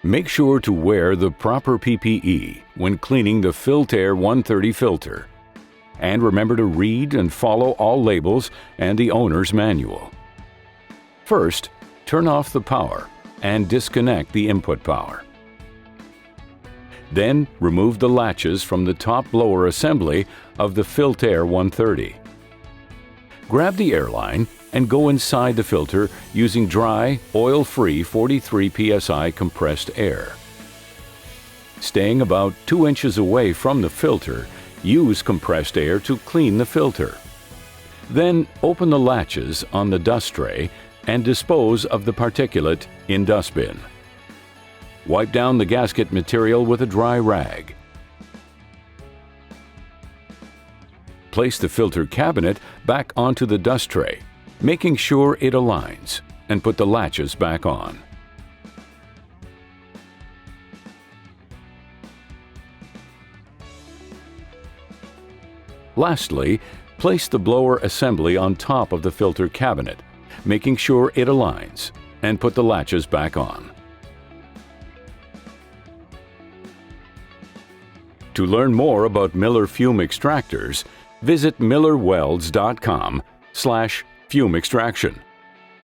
Make sure to wear the proper PPE when cleaning the FILTAIR 130 filter. And remember to read and follow all labels and the owner's manual. First, turn off the power and disconnect the input power. Then, remove the latches from the top blower assembly of the FILTAIR 130. Grab the air line and go inside the filter using dry, oil-free 43 psi compressed air. Staying about 2 inches away from the filter, use compressed air to clean the filter. Then open the latches on the dust tray and dispose of the particulate in dustbin. Wipe down the gasket material with a dry rag. Place the filter cabinet back onto the dust tray, making sure it aligns, and put the latches back on. Lastly, place the blower assembly on top of the filter cabinet, making sure it aligns, and put the latches back on. To learn more about Miller Fume extractors, visit millerwelds.com/fume extraction.